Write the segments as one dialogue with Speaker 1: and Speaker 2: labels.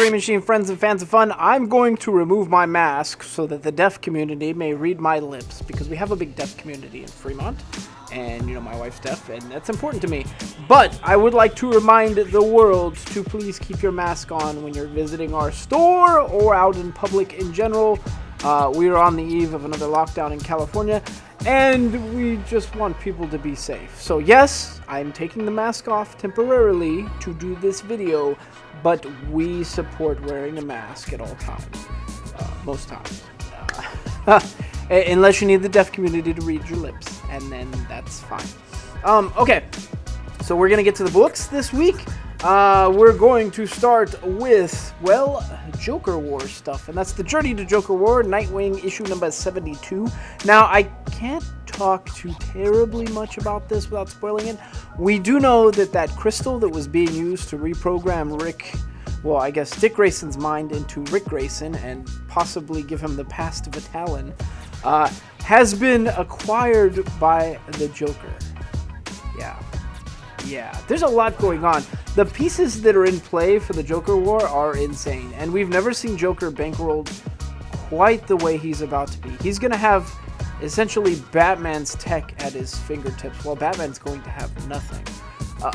Speaker 1: Brain Machine friends and fans of fun. I'm going to remove my mask so that the deaf community may read my lips, because we have a big deaf community in Fremont, and, you know, my wife's deaf, and that's important to me. But I would like to remind the world to please keep your mask on when you're visiting our store or out in public in general. We are on the eve of another lockdown in California, and we just want people to be safe. So yes, I'm taking the mask off temporarily to do this video, but we support wearing a mask at all times, most times. Unless you need the deaf community to read your lips, and then that's fine. Okay, so we're going to get to the books this week. We're going to start with, well, Joker War stuff, and that's the Journey to Joker War, Nightwing, issue number 72. Now, I can't talk too terribly much about this without spoiling it. We do know that that crystal that was being used to reprogram Dick Grayson's mind into Rick Grayson and possibly give him the past of a Talon, has been acquired by the Joker. Yeah, there's a lot going on. The pieces that are in play for the Joker War are insane, and we've never seen Joker bankrolled quite the way he's about to be. He's going to have essentially Batman's tech at his fingertips, while Batman's going to have nothing.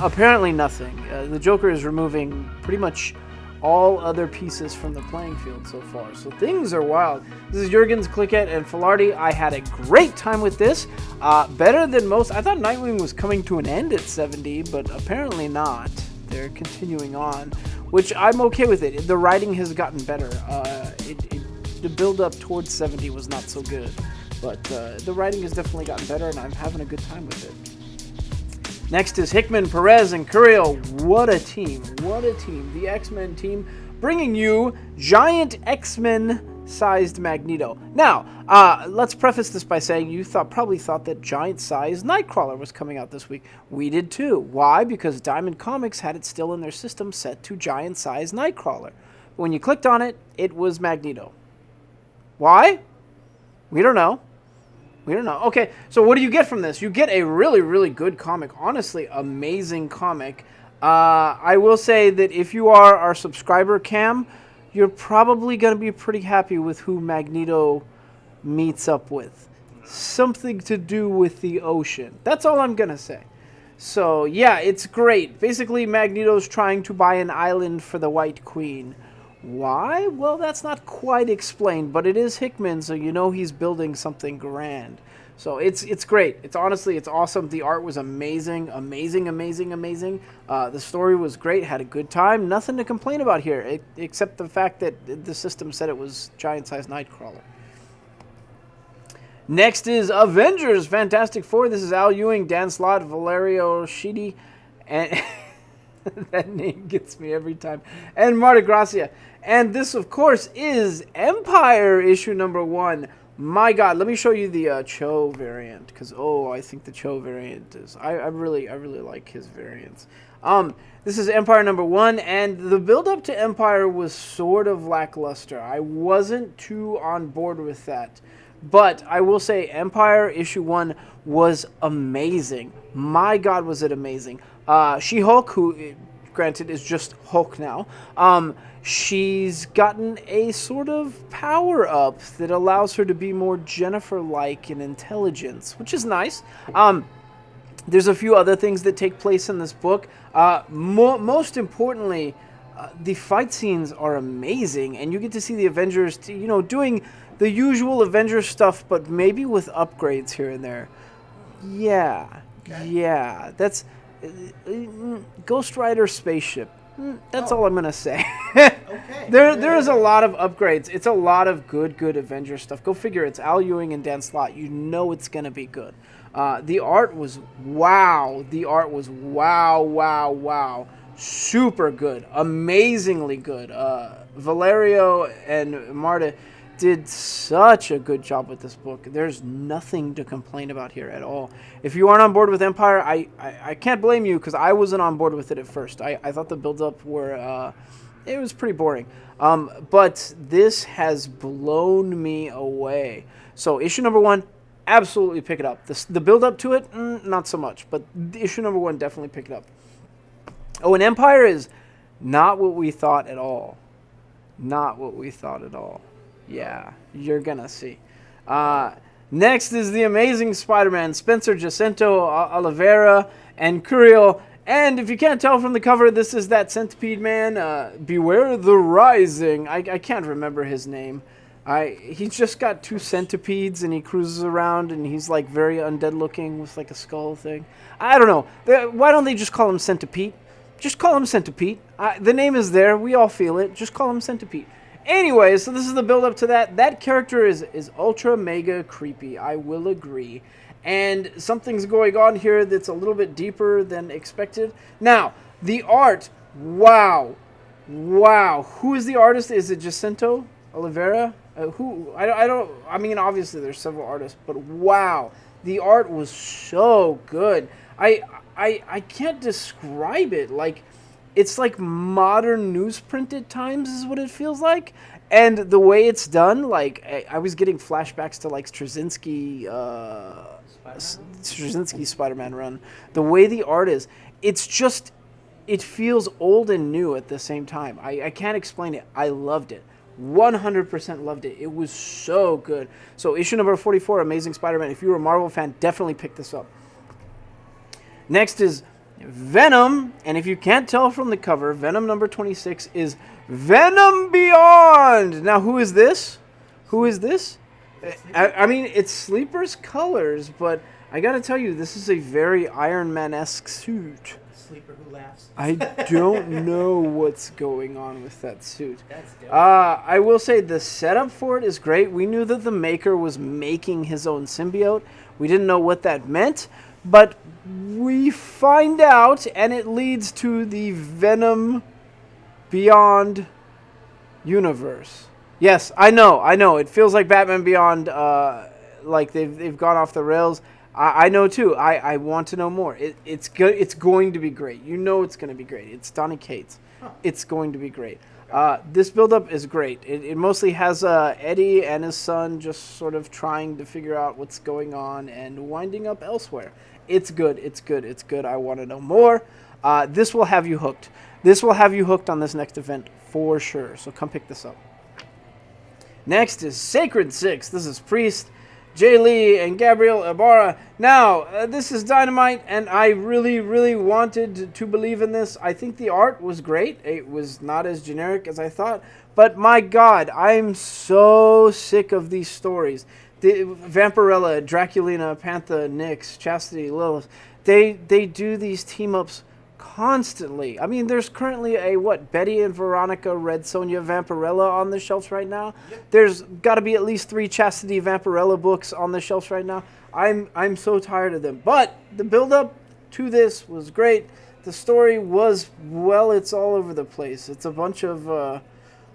Speaker 1: Apparently nothing. The Joker is removing pretty much all other pieces from the playing field so far. So things are wild. This is Jurgens, Clickett, and Filardi. I had a great time with this. Better than most. I thought Nightwing was coming to an end at 70, but apparently not. They're continuing on, which I'm okay with it. The writing has gotten better. The build-up towards 70 was not so good, but the writing has definitely gotten better, and I'm having a good time with it. Next is Hickman, Perez, and Curiel. What a team. What a team. The X-Men team bringing you giant X-Men-sized Magneto. Now, let's preface this by saying you probably thought that giant-sized Nightcrawler was coming out this week. We did too. Why? Because Diamond Comics had it still in their system set to giant-sized Nightcrawler. But when you clicked on it, it was Magneto. Why? We don't know. Okay, so what do you get from this? You get a really, really good comic. Honestly, amazing comic. I will say that if you are our subscriber cam, you're probably going to be pretty happy with who Magneto meets up with. Something to do with the ocean. That's all I'm going to say. So, yeah, it's great. Basically, Magneto's trying to buy an island for the White Queen. Why? Well, that's not quite explained, but it is Hickman, so you know he's building something grand. So it's great. It's awesome. The art was amazing. The story was great. Had a good time. Nothing to complain about here, except the fact that the system said it was giant-sized Nightcrawler. Next is Avengers Fantastic Four. This is Al Ewing, Dan Slott, Valerio Schiti, and that name gets me every time, and Marta Gracia. And this, of course, is Empyre issue number 1. My God, let me show you the Cho variant, because I think the Cho variant is I really like his variants. This is Empyre number 1, and the build up to Empyre was sort of lackluster. I wasn't too on board with that, but I will say Empyre issue 1 was amazing. My God, was it amazing. She-Hulk, who granted is just Hulk now, she's gotten a sort of power-up that allows her to be more Jennifer-like in intelligence, which is nice. There's a few other things that take place in this book. Most importantly, the fight scenes are amazing, and you get to see the Avengers, doing the usual Avengers stuff, but maybe with upgrades here and there. Yeah, okay. Yeah, that's Ghost Rider spaceship. That's all I'm going to say. Okay. There is a lot of upgrades. It's a lot of good Avengers stuff. Go figure. It's Al Ewing and Dan Slott. You know it's going to be good. The art was wow. Wow. Super good. Amazingly good. Valerio and Marta did such a good job with this book. There's nothing to complain about here at all. If you aren't on board with Empyre, I can't blame you, because I wasn't on board with it at first. I thought the build-up it was pretty boring. But this has blown me away. So issue number 1, absolutely pick it up. The build-up to it, not so much. But issue number 1, definitely pick it up. Oh, and Empyre is not what we thought at all. Not what we thought at all. Yeah, you're gonna see. Next is the Amazing Spider-Man, Spencer Jacinto Oliveira and Curiel. And if you can't tell from the cover, this is that Centipede Man. Beware the Rising. I can't remember his name. He's just got 2 centipedes and he cruises around and he's like very undead looking with like a skull thing. I don't know. Why don't they just call him Centipede? Just call him Centipede. The name is there. We all feel it. Just call him Centipede. Anyway, so this is the build up to that. That character is ultra mega creepy. I will agree. And something's going on here that's a little bit deeper than expected. Now, the art. Wow. Wow. Who is the artist? Is it Jacinto Oliveira? I mean, obviously there's several artists, but wow. The art was so good. I can't describe it. Like, it's like modern newsprint at times is what it feels like. And the way it's done, like, I was getting flashbacks to, like, Straczynski Spider-Man run. The way the art is, it's just, it feels old and new at the same time. I can't explain it. I loved it. 100% loved it. It was so good. So issue number 44, Amazing Spider-Man. If you're a Marvel fan, definitely pick this up. Next is Venom, and if you can't tell from the cover, Venom number 26 is Venom Beyond. Now, who is this? Who is this? I mean, it's Sleeper's colors, but I gotta tell you, this is a very Iron Man-esque suit.
Speaker 2: Sleeper who laughs.
Speaker 1: I don't know what's going on with that suit. That's dope. I will say the setup for it is great. We knew that the maker was making his own symbiote. We didn't know what that meant, but we find out, and it leads to the Venom Beyond universe. Yes, I know. It feels like Batman Beyond, like they've gone off the rails. I know too. I want to know more. It's going to be great. You know it's going to be great. It's Donny Cates. Huh. It's going to be great. This build-up is great. It mostly has Eddie and his son just sort of trying to figure out what's going on and winding up elsewhere. It's good. It's good. It's good. I want to know more. This will have you hooked. This will have you hooked on this next event for sure. So come pick this up. Next is Sacred Six. This is Priest, Jay Lee, and Gabriel Ibarra. Now, this is Dynamite, and I really, really wanted to believe in this. I think the art was great. It was not as generic as I thought. But my God, I'm so sick of these stories. The Vampirella, Draculina, Pantha, Nyx, Chastity, Lilith, they do these team-ups constantly. I mean, there's currently a, Betty and Veronica, Red Sonja, Vampirella on the shelves right now. Yep. There's got to be at least 3 Chastity Vampirella books on the shelves right now. I'm so tired of them. But the build-up to this was great. The story was, well, it's all over the place. It's a bunch of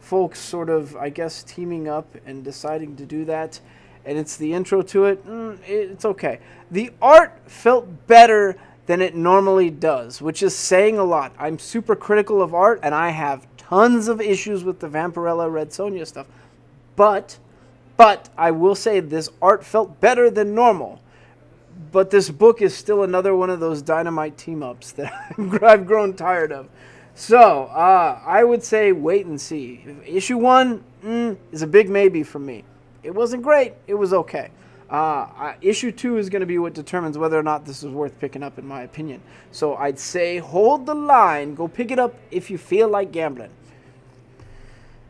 Speaker 1: folks sort of, I guess, teaming up and deciding to do that. And it's the intro to it. It's okay. The art felt better than it normally does, which is saying a lot. I'm super critical of art, and I have tons of issues with the Vampirella, Red Sonja stuff. But I will say this art felt better than normal. But this book is still another one of those Dynamite team-ups that I've grown tired of. So, I would say wait and see. Issue 1 is a big maybe from me. It wasn't great. It was okay. Issue 2 is going to be what determines whether or not this is worth picking up, in my opinion. So I'd say hold the line. Go pick it up if you feel like gambling.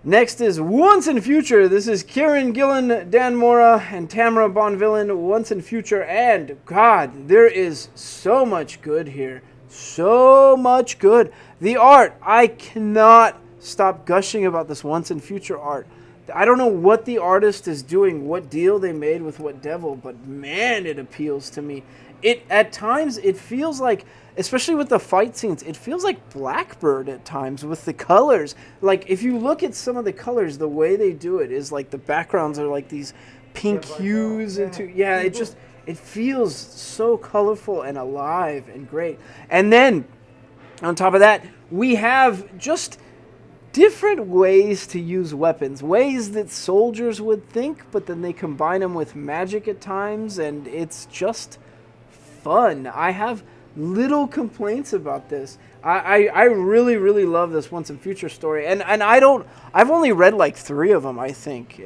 Speaker 1: Next is Once in Future. This is Kieran Gillen, Dan Mora, and Tamara Bonvillain. Once in Future. And, God, there is so much good here. So much good. The art. I cannot stop gushing about this Once in Future art. I don't know what the artist is doing, what deal they made with what devil, but man, it appeals to me. At times, it feels like, especially with the fight scenes, it feels like Blackbird at times with the colors. Like, if you look at some of the colors, the way they do it is like the backgrounds are like these pink hues. It feels so colorful and alive and great. And then, on top of that, we have just different ways to use weapons, ways that soldiers would think, but then they combine them with magic at times, and it's just fun. I have little complaints about this. I really, really love this Once and Future story. And I've only read like 3 of them, I think.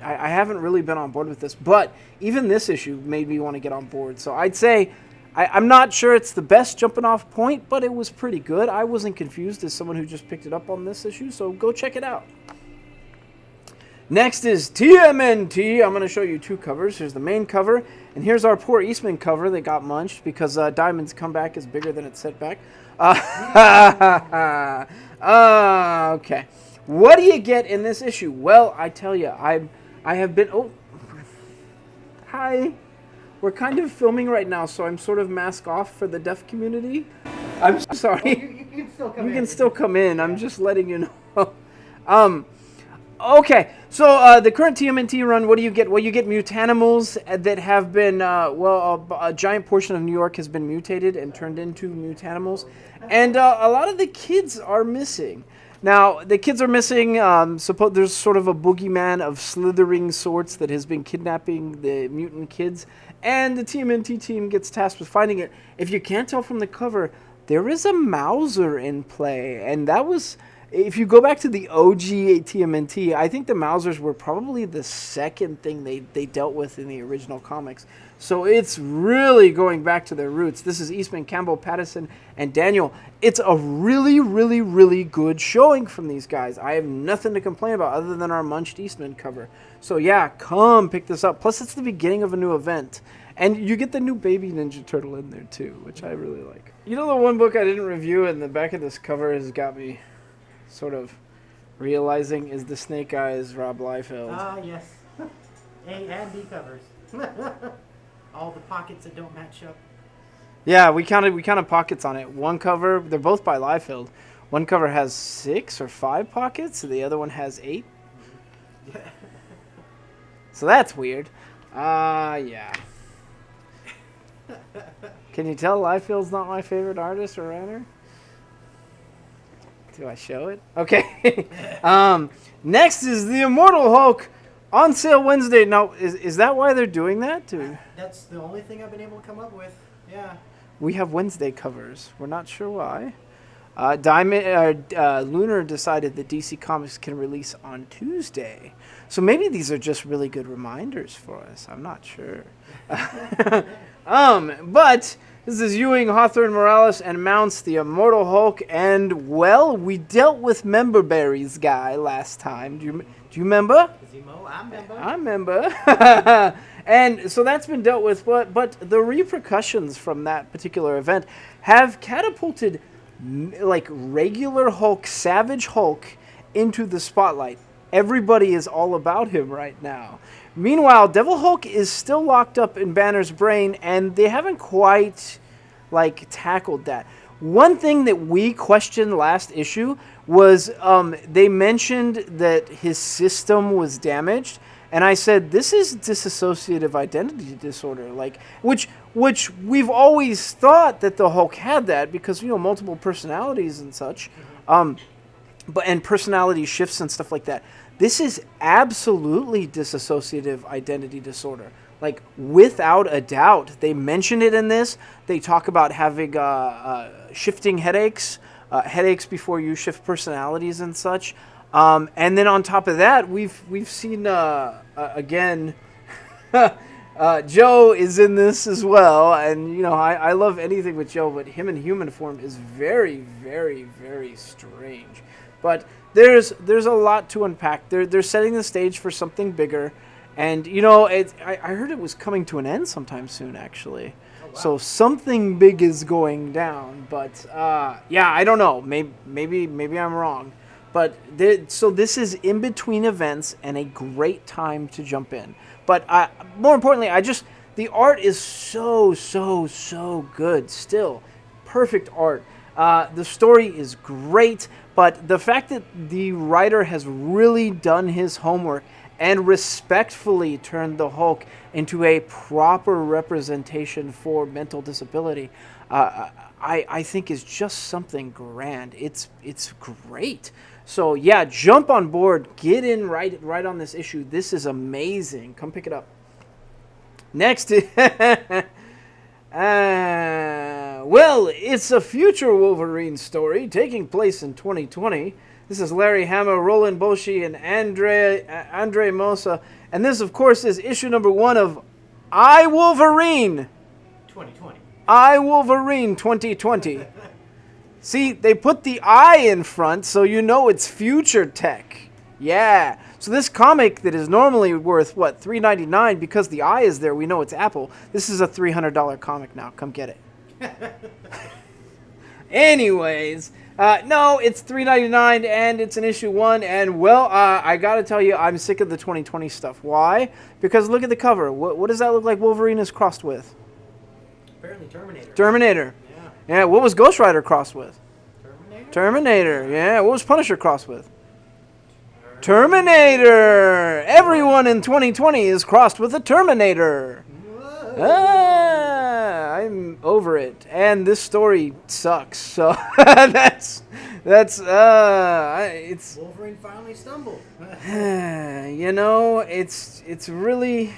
Speaker 1: I haven't really been on board with this. But even this issue made me want to get on board. So I'd say I'm not sure it's the best jumping off point, but it was pretty good. I wasn't confused as someone who just picked it up on this issue, so go check it out. Next is TMNT. I'm going to show you 2 covers. Here's the main cover, and here's our poor Eastman cover that got munched because Diamond's comeback is bigger than its setback. Okay. What do you get in this issue? Well, I tell you, I have been... Oh, hi. We're kind of filming right now, so I'm sort of mask off for the deaf community. I'm sorry.
Speaker 2: You can still come
Speaker 1: you
Speaker 2: in.
Speaker 1: can still come in. I'm just letting you know. Okay, so the current TMNT run, what do you get? Well, you get mutanimals that have been, a giant portion of New York has been mutated and turned into mutanimals. And a lot of the kids are missing. Now, the kids are missing. There's sort of a boogeyman of slithering sorts that has been kidnapping the mutant kids. And the TMNT team gets tasked with finding it. If you can't tell from the cover, there is a Mauser in play. And that was... If you go back to the OG TMNT, I think the Mausers were probably the second thing they dealt with in the original comics. So it's really going back to their roots. This is Eastman, Campbell, Patterson, and Daniel. It's a really, really, really good showing from these guys. I have nothing to complain about other than our munched Eastman cover. So yeah, come pick this up. Plus, it's the beginning of a new event. And you get the new Baby Ninja Turtle in there too, which I really like. You know the one book I didn't review and the back of this cover has got me... sort of realizing is the Snake Eyes Rob Liefeld.
Speaker 2: Ah, yes. A and B covers. All the pockets that don't match up.
Speaker 1: Yeah, we counted pockets on it. One cover, they're both by Liefeld. One cover has 6 or 5 pockets, and the other one has 8. So that's weird. Yeah. Can you tell Liefeld's not my favorite artist or writer? Do I show it? Okay. Next is the Immortal Hulk on sale Wednesday. Now, is that why they're doing that?
Speaker 2: That's the only thing I've been able to come up with. Yeah.
Speaker 1: We have Wednesday covers. We're not sure why. Lunar decided that DC Comics can release on Tuesday. So maybe these are just really good reminders for us. I'm not sure. But... This is Ewing, Hawthorne, Morales, and Mounts, the Immortal Hulk, and, well, we dealt with Member Berry's guy last time. Do you remember? I remember. And so that's been dealt with, but the repercussions from that particular event have catapulted, like, regular Hulk, Savage Hulk, into the spotlight. Everybody is all about him right now. Meanwhile, Devil Hulk is still locked up in Banner's brain, and they haven't quite, like, tackled that. One thing that we questioned last issue was they mentioned that his system was damaged, and I said, this is dissociative identity disorder, like, which we've always thought that the Hulk had that because, multiple personalities and such, and personality shifts and stuff like that. This is absolutely dissociative identity disorder. Like, without a doubt. They mention it in this. They talk about having shifting headaches, headaches before you shift personalities and such. And then on top of that, we've seen, again, Joe is in this as well. And, I love anything with Joe, but him in human form is very, very, very strange. But there's a lot to unpack. They're setting the stage for something bigger, and I heard it was coming to an end sometime soon, actually. Oh, wow. So something big is going down. But yeah, I don't know. Maybe I'm wrong. But so this is in between events and a great time to jump in. But more importantly, the art is so good. Still, perfect art. The story is great, but the fact that the writer has really done his homework and respectfully turned the Hulk into a proper representation for mental disability, I think is just something grand. It's great. So yeah, jump on board, get in right on this issue. This is amazing. Come pick it up. Next. Well, it's a future Wolverine story taking place in 2020. This is Larry Hama, Roland Boshi, and Andre Mosa. And this, of course, is issue number 1 of iWolverine.
Speaker 2: 2020.
Speaker 1: iWolverine 2020. See, they put the I in front so you know it's future tech. Yeah. So this comic that is normally worth, what, $3.99, because the I is there, we know it's Apple. This is a $300 comic now. Come get it. Anyways, no, it's $3.99 and it's an issue 1. And, well, I got to tell you, I'm sick of the 2020 stuff. Why? Because look at the cover. What does that look like Wolverine is crossed with?
Speaker 2: Apparently Terminator.
Speaker 1: Terminator. Yeah, what was Ghost Rider crossed with? Terminator. Yeah, what was Punisher crossed with? Terminator. Everyone in 2020 is crossed with a Terminator. I'm over it. And this story sucks. So it's
Speaker 2: Wolverine finally stumbled.
Speaker 1: It's really,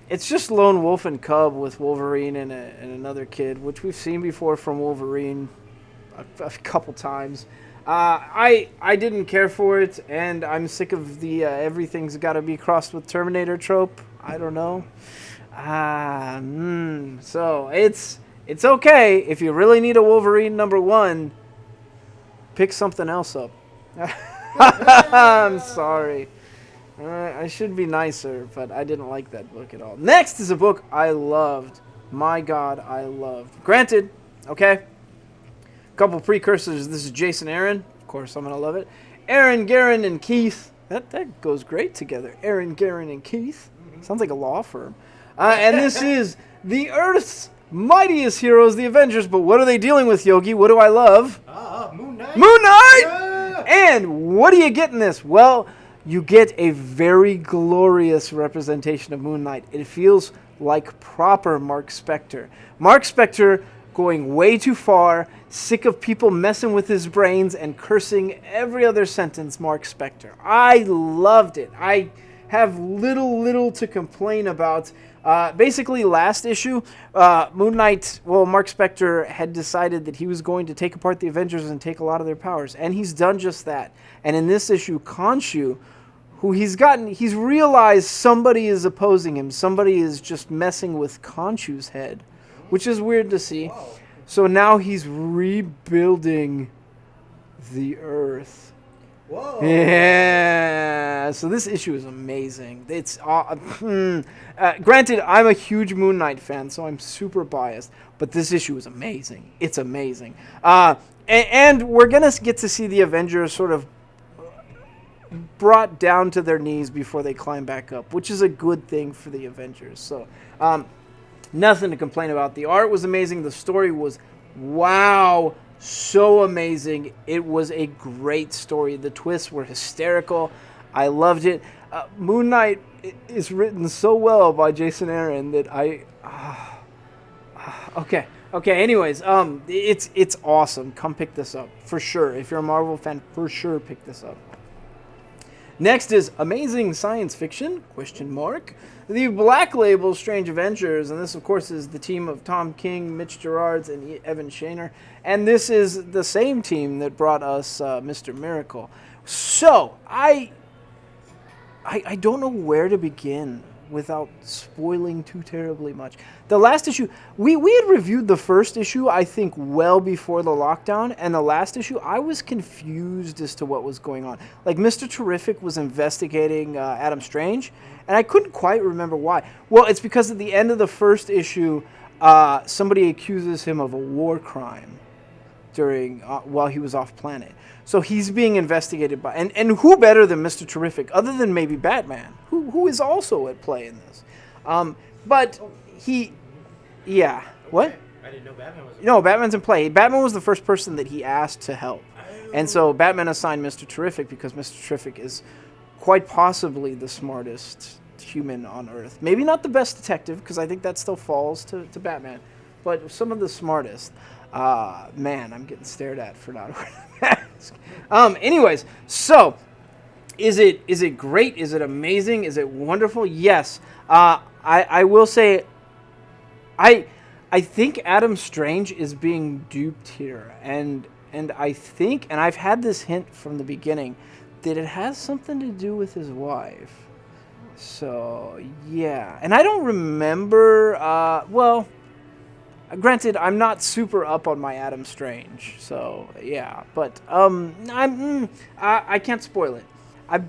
Speaker 1: it's just Lone Wolf and Cub with Wolverine and another kid, which we've seen before from Wolverine a couple times. I didn't care for it, and I'm sick of the everything's got to be crossed with Terminator trope. I don't know. So it's okay if you really need a Wolverine number 1. Pick something else up. I'm sorry. I should be nicer, but I didn't like that book at all. Next is a book I loved. My God, I loved. Granted, okay. Couple precursors. This is Jason Aaron. Of course, I'm gonna love it. Aaron, Guerin, and Keith. That goes great together. Aaron, Guerin, and Keith. Sounds like a law firm. And this is the Earth's mightiest heroes, the Avengers. But what are they dealing with, Yogi? What do I love?
Speaker 2: Moon Knight.
Speaker 1: Moon Knight!
Speaker 2: Yeah!
Speaker 1: And what do you get in this? Well, you get a very glorious representation of Moon Knight. It feels like proper Mark Spector. Mark Spector going way too far, sick of people messing with his brains and cursing every other sentence, Mark Spector. I loved it. I have little to complain about. Basically, last issue, Moon Knight, Mark Spector had decided that he was going to take apart the Avengers and take a lot of their powers, and he's done just that. And in this issue, Khonshu, who he's realized somebody is opposing him. Somebody is just messing with Khonshu's head, which is weird to see.
Speaker 2: Whoa.
Speaker 1: So now he's rebuilding the Earth.
Speaker 2: Whoa.
Speaker 1: Yeah. So this issue is amazing. It's granted, I'm a huge Moon Knight fan, so I'm super biased. But this issue is amazing. It's amazing. And we're gonna get to see the Avengers sort of brought down to their knees before they climb back up, which is a good thing for the Avengers. So nothing to complain about. The art was amazing. The story was, wow, so amazing. It was a great story. The twists were hysterical. I loved it. Moon Knight is written so well by Jason Aaron that okay. Anyways, it's awesome. Come pick this up for sure. If you're a Marvel fan, for sure pick this up. Next is Amazing Science Fiction, ? The Black Label Strange Avengers, and this, of course, is the team of Tom King, Mitch Gerads, and Evan Shaner. And this is the same team that brought us Mr. Miracle. So, I don't know where to begin without spoiling too terribly much. The last issue, we had reviewed the first issue, I think, well before the lockdown, and the last issue, I was confused as to what was going on. Like, Mr. Terrific was investigating Adam Strange, and I couldn't quite remember why. Well, it's because at the end of the first issue, somebody accuses him of a war crime during while he was off planet. So he's being investigated by, and who better than Mr. Terrific, other than maybe Batman, who is also at play in this. But what?
Speaker 2: I didn't know Batman was.
Speaker 1: No, Batman's in play. Batman was the first person that he asked to help, and so Batman assigned Mr. Terrific because Mr. Terrific is quite possibly the smartest human on Earth. Maybe not the best detective, because I think that still falls to Batman, but some of the smartest. Man, I'm getting stared at for not wearing a mask. Anyways, so is it great? Is it amazing? Is it wonderful? Yes. I will say, I I think Adam Strange is being duped here, and I think, and I've had this hint from the beginning, that it has something to do with his wife. So yeah, and I don't remember. Well, granted, I'm not super up on my Adam Strange, so yeah. But I can't spoil it. I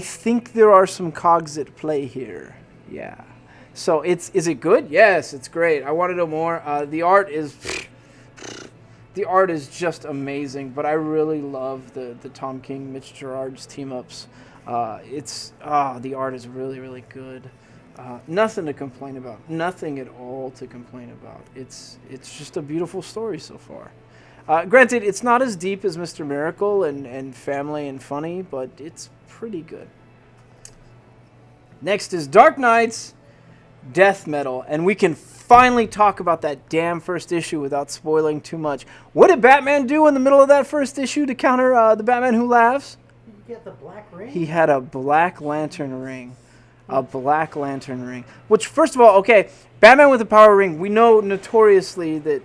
Speaker 1: think there are some cogs at play here. Yeah. So is it good? Yes, it's great. I want to know more. The art is just amazing. But I really love the Tom King, Mitch Gerard's team ups. The art is really, really good. Nothing to complain about. Nothing at all to complain about. It's just a beautiful story so far. Granted, it's not as deep as Mr. Miracle and family and funny, but it's pretty good. Next is Dark Knight's Death Metal, and we can finally talk about that damn first issue without spoiling too much. What did Batman do in the middle of that first issue to counter the Batman Who Laughs?
Speaker 2: Did you get the black ring?
Speaker 1: He had a Black Lantern ring. A Black Lantern ring. Which, first of all, okay, Batman with the Power Ring, we know notoriously that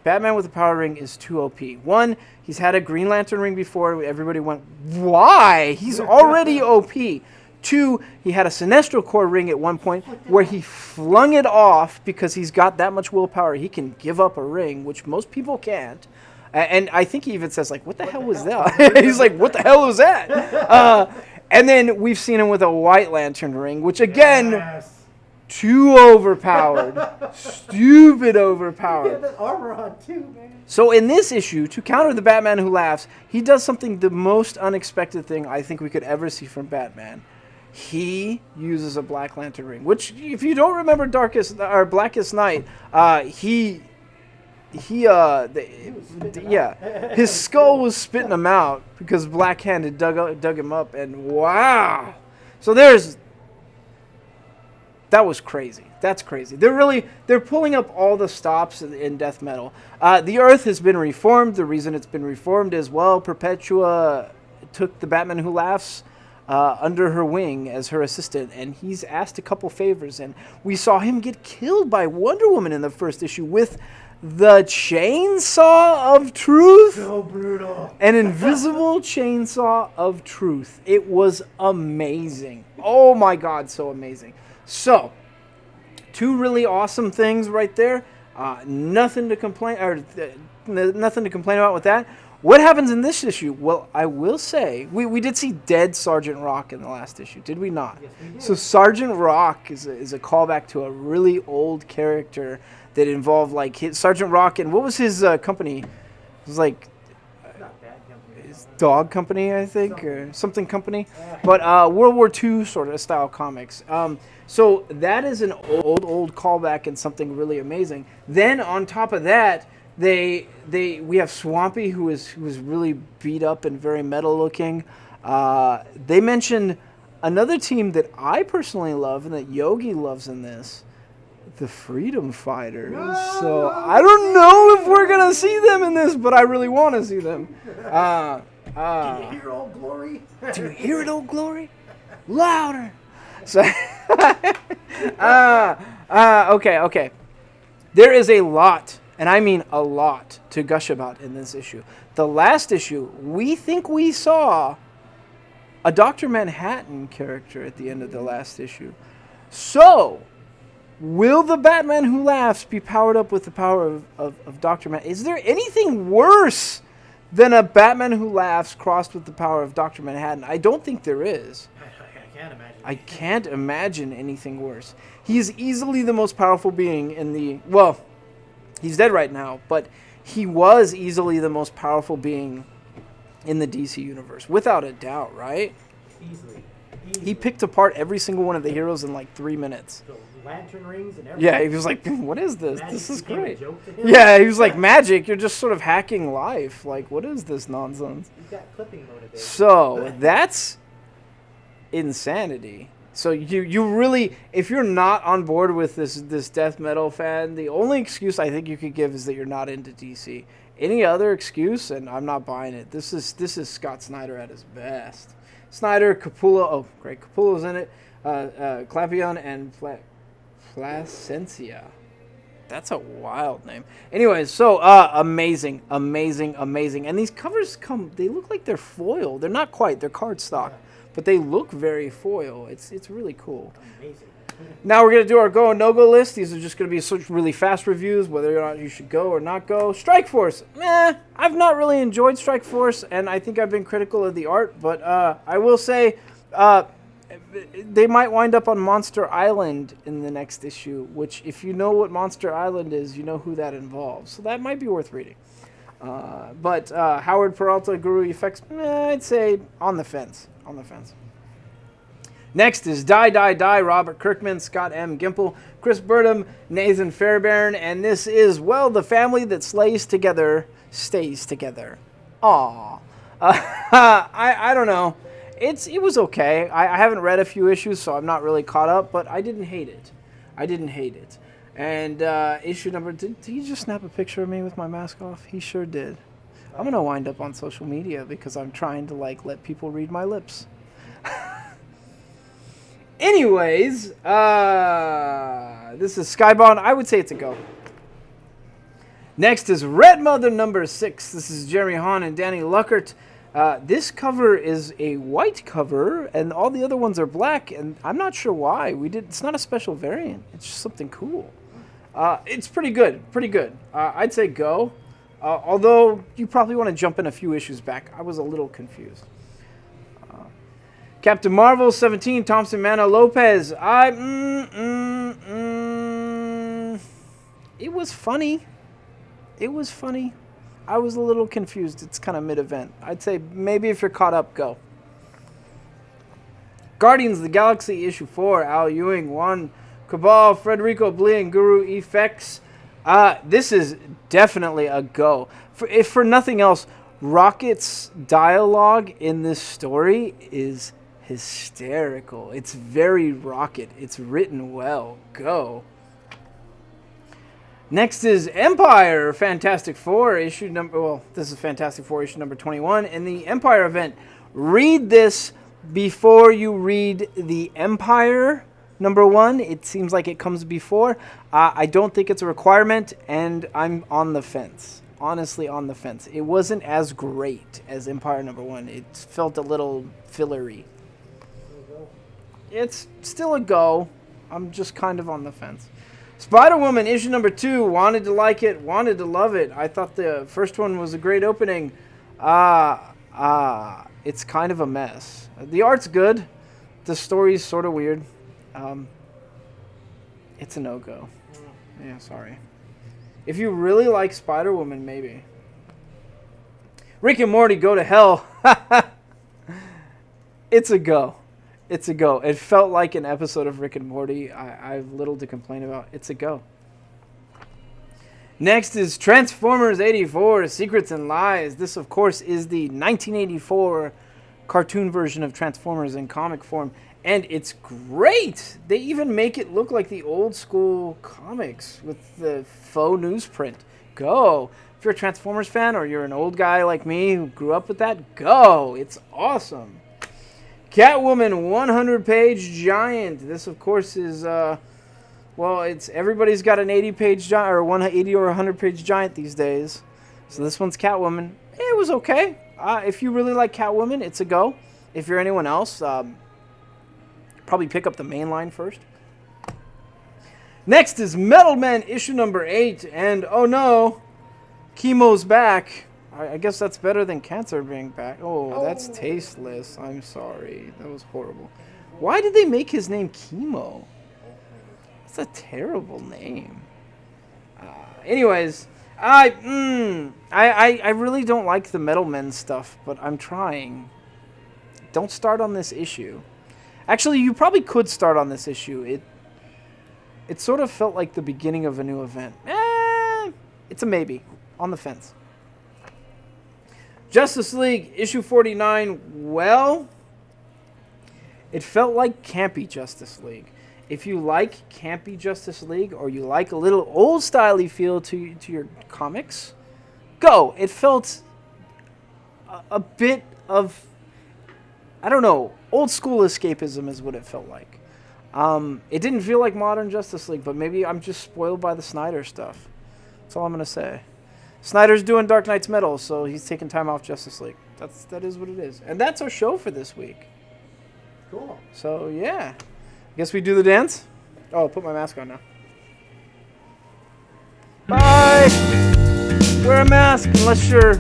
Speaker 1: Batman with the Power Ring is too OP. One, he's had a Green Lantern ring before. Everybody went, why? He's already OP. Two, he had a Sinestro Corps ring at one point where he flung it off because he's got that much willpower. He can give up a ring, which most people can't. And I think he even says, like, what the hell was that? He's like, what the hell was that? And then we've seen him with a White Lantern ring, which, again, too overpowered. Stupid overpowered.
Speaker 2: He had the armor on, too, man.
Speaker 1: So in this issue, to counter the Batman Who Laughs, he does something, the most unexpected thing I think we could ever see from Batman. He uses a Black Lantern ring, which, if you don't remember Blackest Night, his skull was spitting him out because Black Hand had dug him up, and wow. So that was crazy. That's crazy. They're pulling up all the stops in Death Metal. The Earth has been reformed. The reason it's been reformed is, well, Perpetua took the Batman Who Laughs under her wing as her assistant, and he's asked a couple favors, and we saw him get killed by Wonder Woman in the first issue with the chainsaw of truth.
Speaker 2: So brutal.
Speaker 1: An invisible chainsaw of truth. It was amazing. Oh my God, so amazing. So, two really awesome things right there. Nothing to complain about with that. What happens in this issue? Well, I will say, we did see dead Sergeant Rock in the last issue, did we not?
Speaker 2: Yes, we did.
Speaker 1: So Sergeant Rock is a callback to a really old character that involved, like, Sergeant Rock, and what was his company? It was like
Speaker 2: Not Bad Company.
Speaker 1: his dog company, I think, or something company. But World War II sort of style comics. So that is an old callback and something really amazing. Then on top of that, we have Swampy, who is really beat up and very metal looking. They mentioned another team that I personally love and that Yogi loves in this, the Freedom Fighters. So I don't know if we're gonna see them in this, but I really want to see them.
Speaker 2: Can you hear Old Glory?
Speaker 1: Do you hear it, Old Glory? Louder. So, okay. There is a lot. And I mean a lot to gush about in this issue. The last issue, we think we saw a Dr. Manhattan character at the end of the last issue. So, will the Batman Who Laughs be powered up with the power of Dr. Manhattan? Is there anything worse than a Batman Who Laughs crossed with the power of Dr. Manhattan? I don't think there is.
Speaker 2: I can't imagine.
Speaker 1: I can't imagine anything worse. He is easily the most powerful being in the... Well... He's dead right now, but he was easily the most powerful being in the DC universe, without a doubt, right?
Speaker 2: Easily.
Speaker 1: He picked apart every single one of the heroes in like 3 minutes.
Speaker 2: The lantern rings and everything.
Speaker 1: Yeah, he was like, what is this?
Speaker 2: Magic
Speaker 1: This is
Speaker 2: became a
Speaker 1: great.
Speaker 2: joke to him.
Speaker 1: Yeah, he was like, magic, you're just sort of hacking life. Like, what is this nonsense?
Speaker 2: He's got clipping motivation.
Speaker 1: So, that's insanity. So you really, if you're not on board with this death metal fan, the only excuse I think you could give is that you're not into DC. Any other excuse, and I'm not buying it. This is Scott Snyder at his best. Snyder, Capullo, oh great, Capullo's in it. Clapion and Placencia. That's a wild name. Anyways, so amazing. And these covers they look like they're foil. They're not quite. They're cardstock, but they look very foil. It's really cool.
Speaker 2: Amazing.
Speaker 1: Now we're gonna do our go and no go list. These are just gonna be such really fast reviews, whether or not you should go or not go. Strike Force, I've not really enjoyed Strike Force, and I think I've been critical of the art, but I will say they might wind up on Monster Island in the next issue, which if you know what Monster Island is, you know who that involves, so that might be worth reading. But Howard Peralta, Guru Effects, I'd say on the fence. Next is Die, Robert Kirkman, Scott M. Gimple, Chris Burnham, Nathan Fairbairn, and this is, well, the family that slays together stays together. Aww. I don't know. It was okay. I haven't read a few issues, so I'm not really caught up, but I didn't hate it. And issue number... Did he just snap a picture of me with my mask off? He sure did. I'm going to wind up on social media because I'm trying to, let people read my lips. Anyways, this is Skybound. I would say it's a go. Next is Red Mother number 6. This is Jeremy Hahn and Danny Luckert. This cover is a white cover, and all the other ones are black, and I'm not sure why. It's not a special variant. It's just something cool. It's pretty good. I'd say go. Although you probably want to jump in a few issues back. I was a little confused. Captain Marvel 17, Thompson Mana Lopez. It was funny. I was a little confused. It's kind of mid-event. I'd say maybe if you're caught up, go. Guardians of the Galaxy issue 4, Al Ewing, Juan Cabal, Federico Blee, and Guru Effects. This is definitely a go. If for nothing else, Rocket's dialogue in this story is hysterical. It's very Rocket. It's written well. Go. Next is Empyre, Fantastic Four, issue number... Well, this is Fantastic Four, issue number 21. In the Empyre event, read this before you read the Empyre number 1. It seems like it comes before. I don't think it's a requirement, and I'm on the fence. Honestly, on the fence. It wasn't as great as Empyre number 1. It felt a little fillery. It's still a go. I'm just kind of on the fence. Spider-Woman, issue number 2. Wanted to like it, wanted to love it. I thought the first one was a great opening. It's kind of a mess. The art's good. The story's sort of weird. It's a no-go. Yeah, sorry. If you really like Spider-Woman, maybe. Rick and Morty Go to Hell. It's a go. It's a go. It felt like an episode of Rick and Morty. I have little to complain about. It's a go. Next is Transformers 84, Secrets and Lies. This, of course, is the 1984 cartoon version of Transformers in comic form. And it's great. They even make it look like the old school comics with the faux newsprint. Go. If you're a Transformers fan or you're an old guy like me who grew up with that, go. It's awesome. Catwoman 100-page giant. This, of course, is, it's everybody's got an 80-page giant or 180 or 100-page giant these days. So this one's Catwoman. It was okay. If you really like Catwoman, it's a go. If you're anyone else, probably pick up the main line first. Next is Metal Men, issue number 8. And, oh no, Chemo's back. I guess that's better than Cancer being back. Oh, that's tasteless. I'm sorry. That was horrible. Why did they make his name Chemo? That's a terrible name. Anyways, I really don't like the Metal Men stuff, but I'm trying. Don't start on this issue. Actually, you probably could start on this issue. It sort of felt like the beginning of a new event. It's a maybe. On the fence. Justice League, issue 49. Well, it felt like campy Justice League. If you like campy Justice League, or you like a little old-style-y feel to your comics, go. It felt a bit of, I don't know, old-school escapism is what it felt like. It didn't feel like modern Justice League, but maybe I'm just spoiled by the Snyder stuff. That's all I'm gonna say. Snyder's doing Dark Knight's Metal, so he's taking time off Justice League. That is what it is, and that's our show for this week.
Speaker 2: Cool.
Speaker 1: So yeah, I guess we do the dance. Oh, I'll put my mask on now. Bye. Wear a mask unless you're